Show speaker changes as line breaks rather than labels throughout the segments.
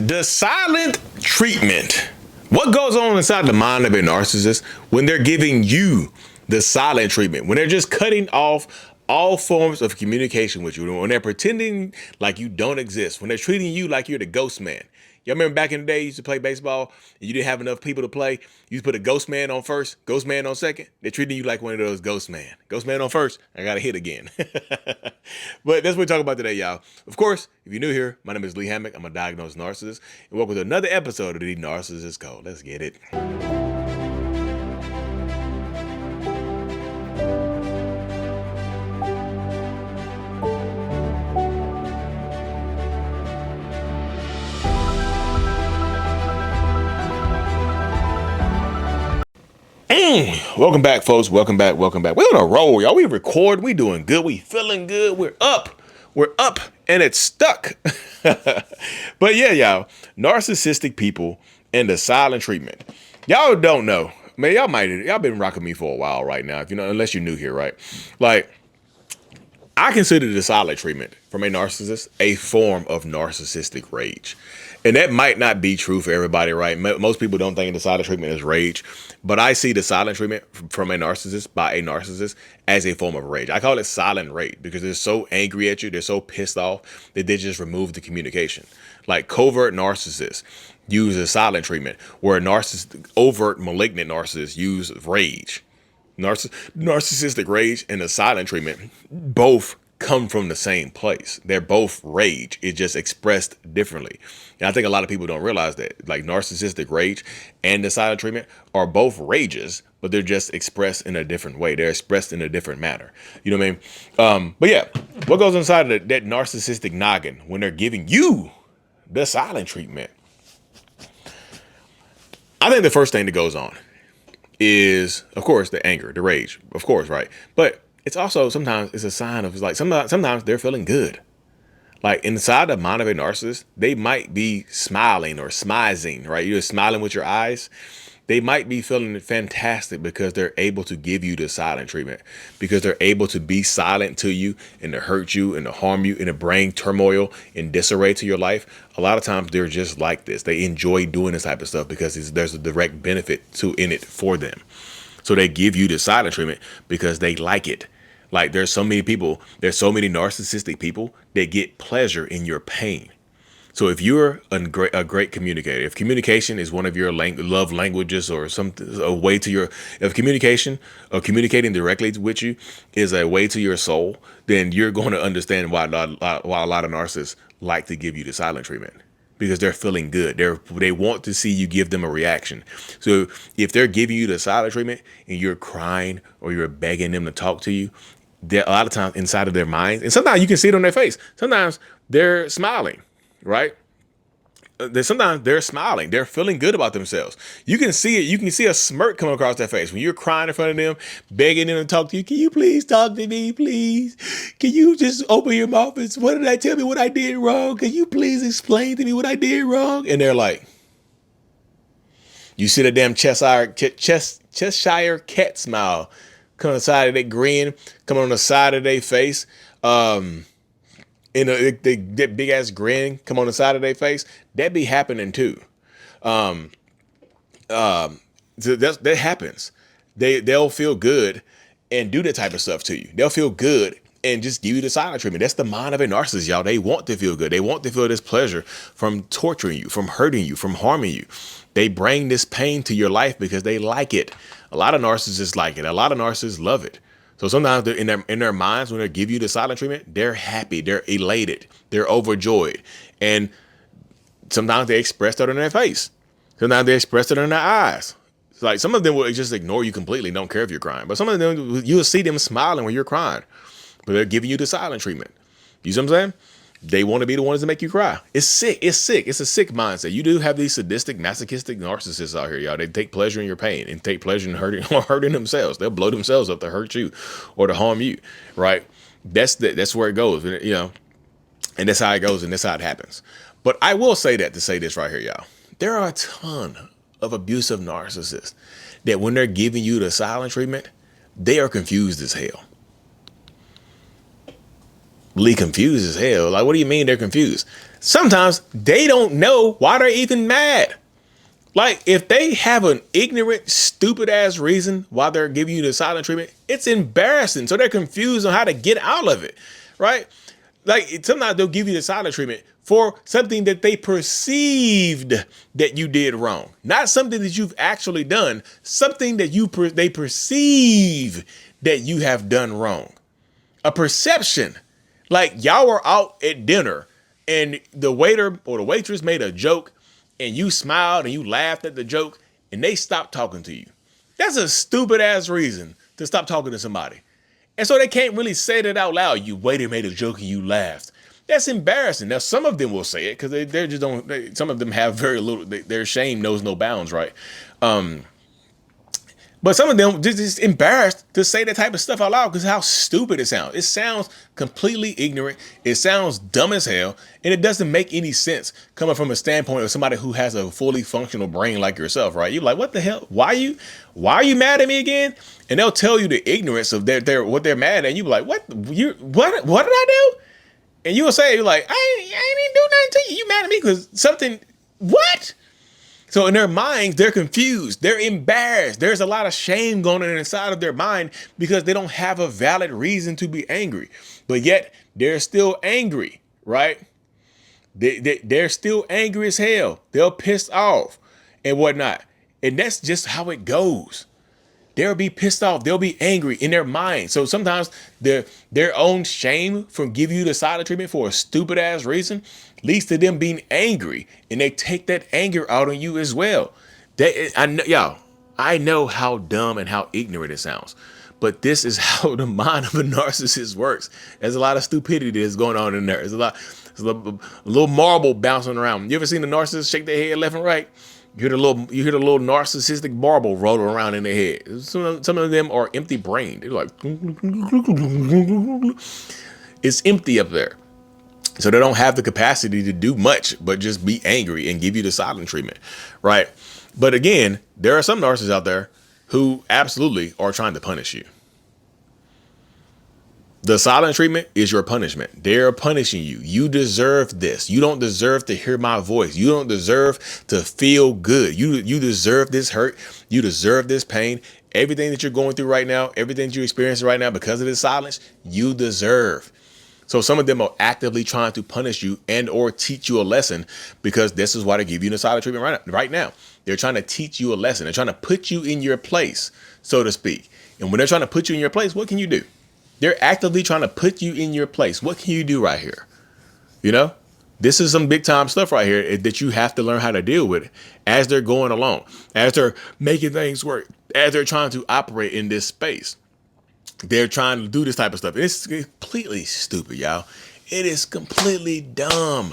The silent treatment. What goes on inside the mind of a narcissist when they're giving you the silent treatment? When they're just cutting off all forms of communication with you, when they're pretending like you don't exist, when they're treating you like you're the ghost man. Y'all remember back in the day, you used to play baseball and you didn't have enough people to play. You used to put a ghost man on first, ghost man on second. They're treating you like one of those ghost man. Ghost man on first, I got to hit again. But that's what we're talking about today, y'all. Of course, if you're new here, my name is Lee Hammock. I'm a diagnosed narcissist. And welcome to another episode of the Narcissist Code. Let's get it. Welcome back, folks. Welcome back. We're on a roll, y'all. We record. We doing good. We feeling good. We're up, and it's stuck. But yeah, y'all. Narcissistic people and the silent treatment. Y'all don't know. Man, y'all been rocking me for a while right now. If you know, unless you're new here, right? Like, I consider the silent treatment from a narcissist a form of narcissistic rage. And that might not be true for everybody, right? Most people don't think the silent treatment is rage, but I see the silent treatment from a narcissist by a narcissist as a form of rage. I call it silent rage because they're so angry at you, they're so pissed off that they just remove the communication. Like covert narcissists use a silent treatment, where a overt malignant narcissist use rage. Narcissistic rage and the silent treatment both come from the same place. They're both rage. It's just expressed differently. And I think a lot of people don't realize that. Like narcissistic rage and the silent treatment are both rages, but they're just expressed in a different way. They're expressed in a different manner. You know what I mean? But yeah, what goes inside of that narcissistic noggin when they're giving you the silent treatment? I think the first thing that goes on is, of course, the anger, the rage, of course, right? But it's also sometimes it's a sign of like sometimes they're feeling good. Like inside the mind of a narcissist, they might be smiling or smizing, right? You're smiling with your eyes. They might be feeling fantastic because they're able to give you the silent treatment, because they're able to be silent to you and to hurt you and to harm you and to bring turmoil and disarray to your life. A lot of times they're just like this. They enjoy doing this type of stuff because there's a direct benefit in it for them. So they give you the silent treatment because they like it. Like there's so many narcissistic people that get pleasure in your pain. So if you're a great communicator, if communication is one of your love languages or if communication or communicating directly with you is a way to your soul, then you're going to understand why a lot of narcissists like to give you the silent treatment. Because they're feeling good. They want to see you give them a reaction. So if they're giving you the silent treatment and you're crying or you're begging them to talk to you, they're a lot of times inside of their minds, and sometimes you can see it on their face. Sometimes they're smiling, right? Sometimes they're smiling. They're feeling good about themselves. You can see it. You can see a smirk come across their face when you're crying in front of them, begging them to talk to you. Can you please talk to me, please? Can you just open your mouth and tell me what I did wrong? Can you please explain to me what I did wrong? And they're like, you see the damn Cheshire cat smile come on the side of their grin, come on the side of their face. That big ass grin come on the side of their face. That be happening too. So that happens. They'll feel good and do that type of stuff to you. They'll feel good and just give you the silent treatment. That's the mind of a narcissist, y'all. They want to feel good. They want to feel this pleasure from torturing you, from hurting you, from harming you. They bring this pain to your life because they like it. A lot of narcissists like it. A lot of narcissists love it. So sometimes they're in their minds, when they give you the silent treatment, they're happy, they're elated, they're overjoyed. And sometimes they express that in their face. Sometimes they express it in their eyes. It's like some of them will just ignore you completely, don't care if you're crying. But some of them, you'll see them smiling when you're crying. But they're giving you the silent treatment. You see what I'm saying? They want to be the ones that make you cry. It's sick. It's a sick mindset. You do have these sadistic, masochistic narcissists out here, y'all. They take pleasure in your pain and take pleasure in hurting themselves. They'll blow themselves up to hurt you or to harm you, right? That's where it goes, you know. And that's how it goes, and that's how it happens. But I will say that to say this right here, y'all. There are a ton of abusive narcissists that when they're giving you the silent treatment, they are confused as hell. Lee, confused as hell. Like, what do you mean they're confused? Sometimes they don't know why they're even mad. Like, if they have an ignorant, stupid ass reason why they're giving you the silent treatment, it's embarrassing. So they're confused on how to get out of it, right? Like, sometimes they'll give you the silent treatment for something that they perceived that you did wrong, not something that you've actually done, something that they perceive that you have done wrong. A perception. Like, y'all were out at dinner and the waiter or the waitress made a joke and you smiled and you laughed at the joke and they stopped talking to you. That's a stupid ass reason to stop talking to somebody. And so they can't really say that out loud. You waiter made a joke and you laughed. That's embarrassing. Now, some of them will say it because they just don't. Some of them have very little. Their shame knows no bounds, right? But some of them just embarrassed to say that type of stuff out loud because how stupid it sounds. It sounds completely ignorant. It sounds dumb as hell. And it doesn't make any sense coming from a standpoint of somebody who has a fully functional brain like yourself, right? You're like, what the hell? Why are you mad at me again? And they'll tell you the ignorance of what they're mad at. And you be like, what did I do? And you will say, you're like, I didn't do nothing to you. You mad at me because something, what? So in their minds, they're confused. They're embarrassed. There's a lot of shame going on inside of their mind because they don't have a valid reason to be angry. But yet they're still angry, right? They're still angry as hell. They're pissed off and whatnot. And that's just how it goes. They'll be pissed off. They'll be angry in their mind. So sometimes their own shame from giving you the silent treatment for a stupid ass reason leads to them being angry, and they take that anger out on you as well. I know how dumb and how ignorant it sounds, but this is how the mind of a narcissist works. There's a lot of stupidity that's going on in there. There's a little marble bouncing around. You ever seen the narcissist shake their head left and right? You hear the little narcissistic marble rolling around in their head. Some of them are empty brained. They're like, it's empty up there. So they don't have the capacity to do much but just be angry and give you the silent treatment, right? But again, there are some narcissists out there who absolutely are trying to punish you. The silent treatment is your punishment. They're punishing you. You deserve this. You don't deserve to hear my voice. You don't deserve to feel good. You deserve this hurt. You deserve this pain. Everything that you're going through right now, everything that you're experiencing right now because of this silence, you deserve. So some of them are actively trying to punish you and or teach you a lesson because this is why they give you the silent treatment right now. They're trying to teach you a lesson. They're trying to put you in your place, so to speak. And when they're trying to put you in your place, what can you do? They're actively trying to put you in your place. What can you do right here? You know, this is some big time stuff right here that you have to learn how to deal with as they're going along, as they're making things work, as they're trying to operate in this space. They're trying to do this type of stuff. It's completely stupid, y'all. It is completely dumb.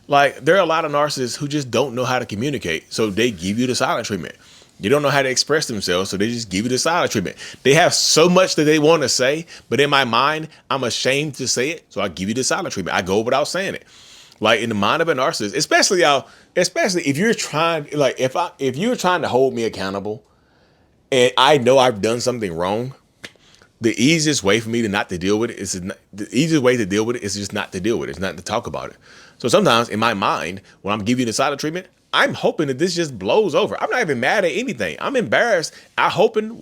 Like, there are a lot of narcissists who just don't know how to communicate. So they give you the silent treatment. They don't know how to express themselves. So they just give you the silent treatment. They have so much that they want to say, but in my mind, I'm ashamed to say it. So I give you the silent treatment. I go without saying it. Like, in the mind of a narcissist, especially if you're trying, like, if you're trying to hold me accountable and I know I've done something wrong, the easiest way for me to not to deal with it is just not to deal with it. It's not to talk about it. So sometimes in my mind, when I'm giving you the silent treatment, I'm hoping that this just blows over. I'm not even mad at anything. I'm embarrassed. I'm hoping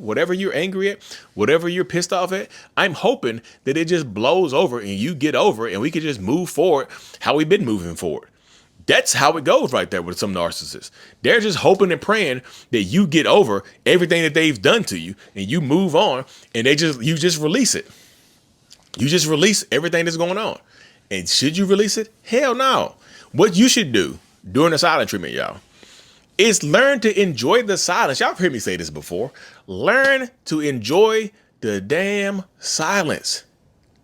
whatever you're angry at, whatever you're pissed off at, I'm hoping that it just blows over and you get over it and we can just move forward how we've been moving forward. That's how it goes right there with some narcissists. They're just hoping and praying that you get over everything that they've done to you and you move on and you just release it. You just release everything that's going on. And should you release it? Hell no. What you should do during the silent treatment, y'all, is learn to enjoy the silence. Y'all have heard me say this before. Learn to enjoy the damn silence.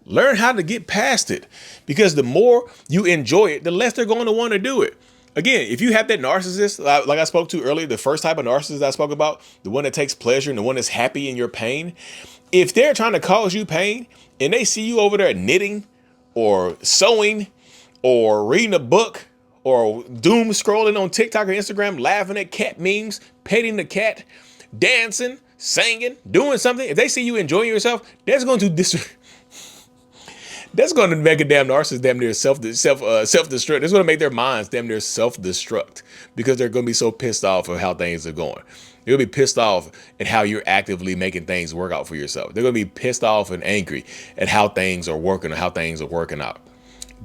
Learn how to get past it, because the more you enjoy it, the less they're going to want to do it. Again, if you have that narcissist, like I spoke to earlier, the first type of narcissist I spoke about, the one that takes pleasure and the one that's happy in your pain, if they're trying to cause you pain and they see you over there knitting or sewing or reading a book or doom scrolling on TikTok or Instagram, laughing at cat memes, petting the cat, dancing, singing, doing something, if they see you enjoying yourself, that's going to That's going to make a damn narcissist damn near self-destruct. That's going to make their minds damn near self-destruct because they're going to be so pissed off of how things are going. They'll be pissed off at how you're actively making things work out for yourself. They're going to be pissed off and angry at how things are working or how things are working out.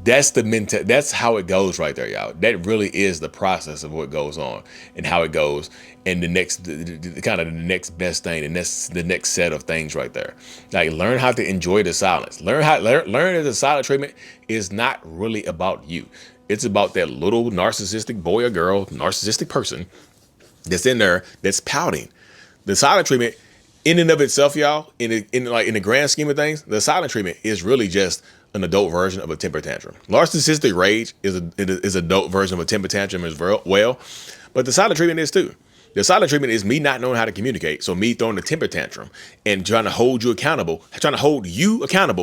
That's that's how it goes right there, y'all. That really is the process of what goes on and how it goes. And the kind of the next best thing, and that's the next set of things right there. Like, learn how to enjoy the silence. Learn that the silent treatment is not really about you. It's about that little narcissistic boy or girl, narcissistic person that's in there that's pouting. The silent treatment, in and of itself, y'all, in the grand scheme of things, the silent treatment is really just an adult version of a temper tantrum. Narcissistic rage is an adult version of a temper tantrum as well, but the silent treatment is too. The silent treatment is me not knowing how to communicate, so me throwing a temper tantrum and trying to hold you accountable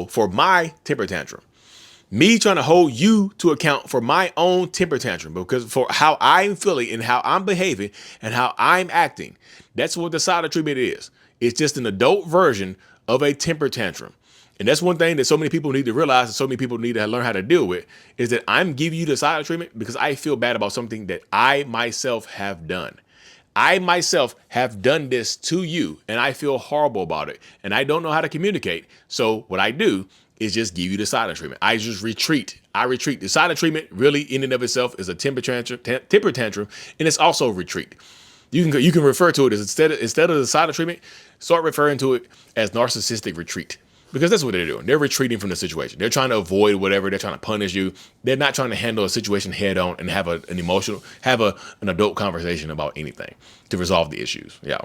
for my temper tantrum. Me trying to hold you to account for my own temper tantrum, because for how I'm feeling and how I'm behaving and how I'm acting. That's what the silent treatment is. It's just an adult version of a temper tantrum. And that's one thing that so many people need to realize, and so many people need to learn how to deal with, is that I'm giving you the silent treatment because I feel bad about something that I myself have done. I myself have done this to you, and I feel horrible about it, and I don't know how to communicate. So what I do is just give you the silent treatment. I just retreat. I retreat. The silent treatment really in and of itself is a temper tantrum, and it's also retreat. You can refer to it as instead of the silent treatment, start referring to it as narcissistic retreat. Because that's what they're doing. They're retreating from the situation. They're trying to avoid whatever. They're trying to punish you. They're not trying to handle a situation head on and have an adult conversation about anything to resolve the issues. Yeah.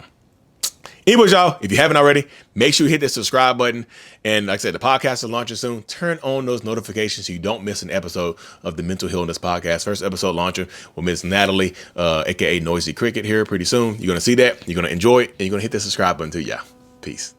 Anyways, y'all, if you haven't already, make sure you hit the subscribe button. And like I said, the podcast is launching soon. Turn on those notifications so you don't miss an episode of the Mental Healness Podcast. First episode launching with Miss Natalie, aka Noisy Cricket, here pretty soon. You're going to see that. You're going to enjoy it. And you're going to hit the subscribe button too. Yeah. Peace.